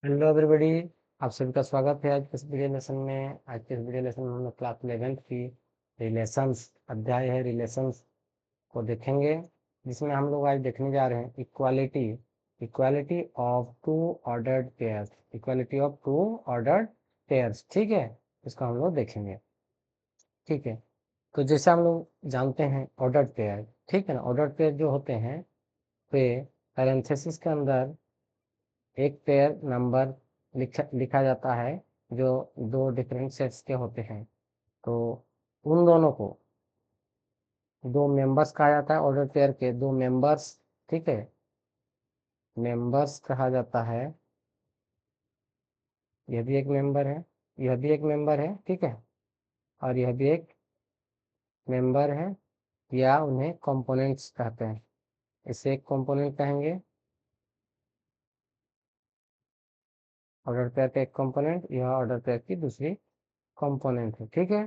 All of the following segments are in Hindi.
Hello everybody. आप सभी का स्वागत है आज के इस वीडियो लेसन में। आज के इस वीडियो लेसन में हम लोग क्लास 11th की रिलेशंस अध्याय है रिलेशंस को देखेंगे, जिसमें हम लोग आज देखने जा रहे हैं equality equality of two ordered pairs. Equality of two ordered pairs, ठीक है। इसको हम लोग देखेंगे, ठीक है। तो जैसे हम लोग जानते हैं ऑर्डर्ड पेयर, ठीक है ना। ऑर्डर्ड पेयर जो होते हैं वे पैरेंथेसिस के अंदर एक पेयर नंबर लिखा जाता है जो दो डिफरेंट सेट्स के होते हैं। तो उन दोनों को दो मेंबर्स कहा जाता है, ऑर्डर पेयर के दो मेंबर्स, ठीक है, मेंबर्स कहा जाता है। यह भी एक मेंबर है, यह भी एक मेंबर है, ठीक है, और यह भी एक मेंबर है, या उन्हें कंपोनेंट्स कहते हैं। इसे एक कंपोनेंट कहेंगे, ऑर्डर पेयर का एक कंपोनेंट, यह ऑर्डर पेयर की दूसरी कंपोनेंट है, ठीक है।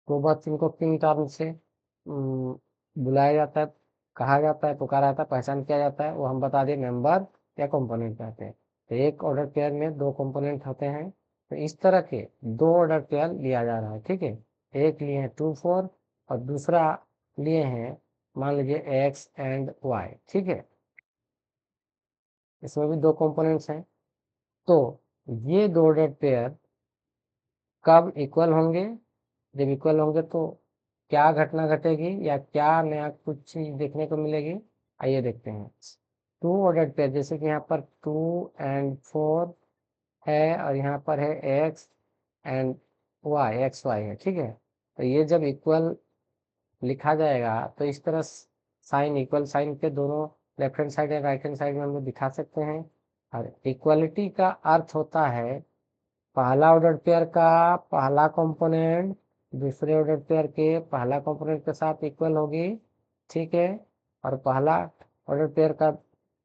तो बस इनको किन टर्म से बुलाया जाता है, कहा जाता है, पुकारा जाता है, पहचान किया जाता है, वो हम बता दें, मेंबर या कंपोनेंट कहते हैं। तो एक ऑर्डर पेयर में दो कंपोनेंट होते हैं। तो इस तरह के दो ऑर्डर पेयर लिया जा रहा है, ठीक है। एक लिए हैं 2 4 और दूसरा लिए हैं, मान लीजिए एक्स एंड वाई, ठीक है। इसमें भी दो कंपोनेंट्स हैं। तो ये दो ऑर्डर पेयर कब इक्वल होंगे? जब इक्वल होंगे तो क्या घटना घटेगी या क्या नया कुछ चीज देखने को मिलेगी, आइए देखते हैं। टू ऑर्डर्ड पेयर, जैसे कि यहाँ पर 2 and 4 है और यहाँ पर है एक्स वाई है, ठीक है। तो ये जब इक्वल लिखा जाएगा तो इस तरह साइन, इक्वल साइन के दोनों लेफ्ट हैंड साइड या राइट हैंड साइड में हम लोग दिखा सकते हैं। और इक्वालिटी का अर्थ होता है पहला ऑर्डर पेयर का पहला कंपोनेंट दूसरे ऑर्डर पेयर के पहला कंपोनेंट के साथ इक्वल होगी, ठीक है। और पहला ऑर्डर पेयर का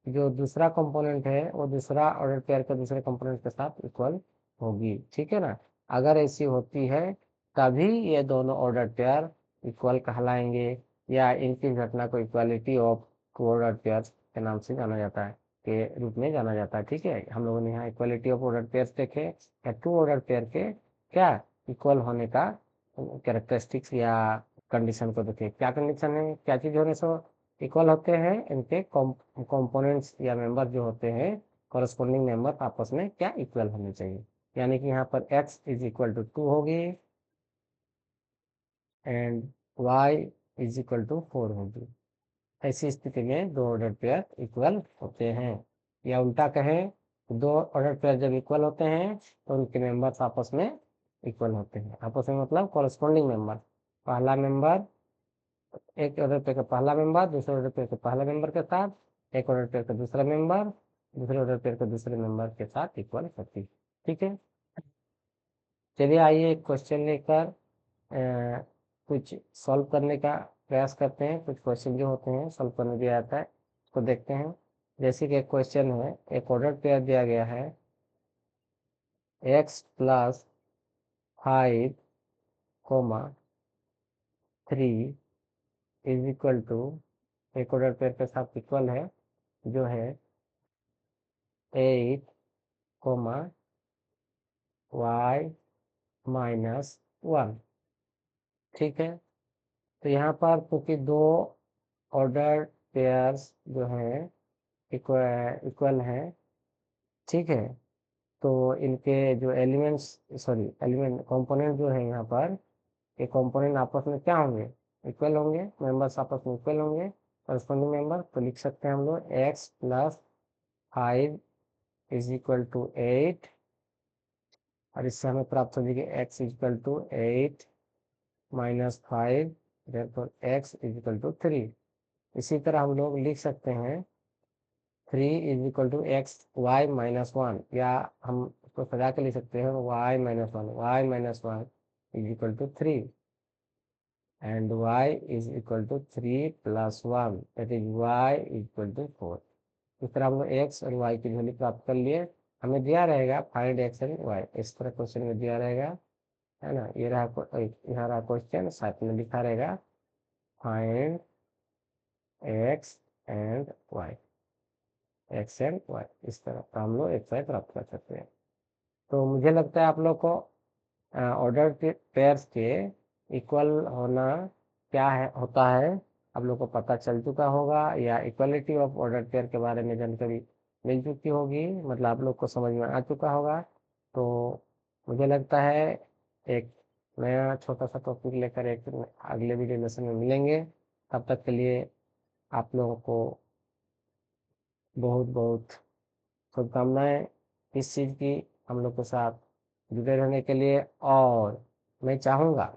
जो दूसरा कंपोनेंट है वो दूसरा ऑर्डर पेयर के दूसरे कंपोनेंट के साथ इक्वल होगी, ठीक है ना। अगर ऐसी होती है तभी ये दोनों ऑर्डर पेयर इक्वल कहलाएंगे, या इनकी घटना को equality of two order pair के नाम से जाना जाता है, के रूप में जाना जाता है, ठीक है। हम लोगों ने यहाँ इक्वालिटी ऑफ ऑर्डर पेयर देखे या टू ऑर्डर पेयर के क्या इक्वल होने का कैरेक्टरिस्टिक्स या कंडीशन को देखे। क्या कंडीशन है, क्या चीज होने से इक्वल होते हैं? इनके कंपोनेंट्स या मेंबर जो होते हैं, कॉरस्पॉन्डिंग मेंबर आपस में क्या इक्वल होने चाहिए। यानी कि यहाँ पर x इज इक्वल टू 2 होगी and y is equal to 4 होगी। ऐसी स्थिति में दो ऑर्डर पेयर इक्वल होते हैं। या उल्टा कहें, दो ऑर्डर पेयर जब इक्वल होते हैं तो उनके मेंबर्स आपस में इक्वल होते हैं। आपस में मतलब कॉरस्पॉन्डिंग मेंबर, पहला मेंबर, एक ऑर्डर पेयर का पहला मेंबर दूसरे ऑर्डर पेयर के पहला मेंबर के साथ, एक ऑर्डर पेयर का दूसरा मेंबर दूसरे ऑर्डर पेयर के दूसरे मेंबर के साथ इक्वल होती है, ठीक है। चलिए आइए एक क्वेश्चन लेकर कुछ सॉल्व करने का प्रयास करते हैं। कुछ क्वेश्चन जो होते हैं सॉल्व करने दिया जाता है, उसको देखते हैं। जैसे कि एक क्वेश्चन है, एक ऑर्डर पेयर दिया गया है x + 5, 3 इज इक्वल टू, एक ऑर्डर पेयर के साथ इक्वल है जो है 8, y - 1, ठीक है। तो यहाँ पर क्योंकि दो ऑर्डर पेयर्स जो हैं इक्वल हैं, ठीक है, तो इनके जो एलिमेंट्स, सॉरी एलिमेंट कंपोनेंट जो है यहाँ पर, ये कंपोनेंट आपस में क्या होंगे? इक्वल होंगे, मेंबर्स आपस में इक्वल होंगे, करस्पॉन्डिंग मेंबर। तो लिख सकते हैं हम लोग x + 5 इज इक्वल टू 8, और इससे हमें प्राप्त हो जाएगी x is equal to 8 - 5, therefore x is equal to 3। इसी तरह हम लोग लिख सकते हैं 3 = x y - 1, या हम उसको सजा के लिख सकते हैं y - 1 is equal to 3 and y is equal to 3 + 1, that is y equal to 4। इस तरह हम लोग x और y की वैल्यू प्राप्त कर लिए। हमें दिया रहेगा फाइंड x एंड y, इस तरह क्वेश्चन में दिया रहेगा, है ना। ये रहा, यहाँ रहा क्वेश्चन, साथ में लिखा रहेगा find x and y। X and y, इस तरह तो हम लोग एक साथ प्राप्त कर सकते हैं। तो मुझे लगता है आप लोग को ऑर्डर पेयर्स के इक्वल होना क्या है होता है आप लोग को पता चल चुका होगा, या इक्वलिटी ऑफ ऑर्डर पेयर के बारे में जानकारी मिल चुकी होगी, मतलब आप लोग को समझ में आ चुका होगा। तो मुझे लगता है एक नया छोटा सा टॉपिक लेकर एक अगले वीडियो लेसन में मिलेंगे। तब तक के लिए आप लोगों को बहुत बहुत शुभकामनाएं इस चीज़ की, हम लोग के साथ जुड़े रहने के लिए। और मैं चाहूँगा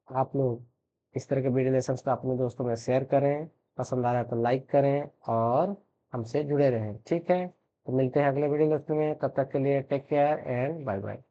आप लोग इस तरह के वीडियो लेसन्स को अपने दोस्तों में शेयर करें, पसंद आ रहा है तो लाइक करें और हमसे जुड़े रहें। ठीक है, तो मिलते हैं अगले वीडियो लेसन में, तब तक के लिए take care and bye bye.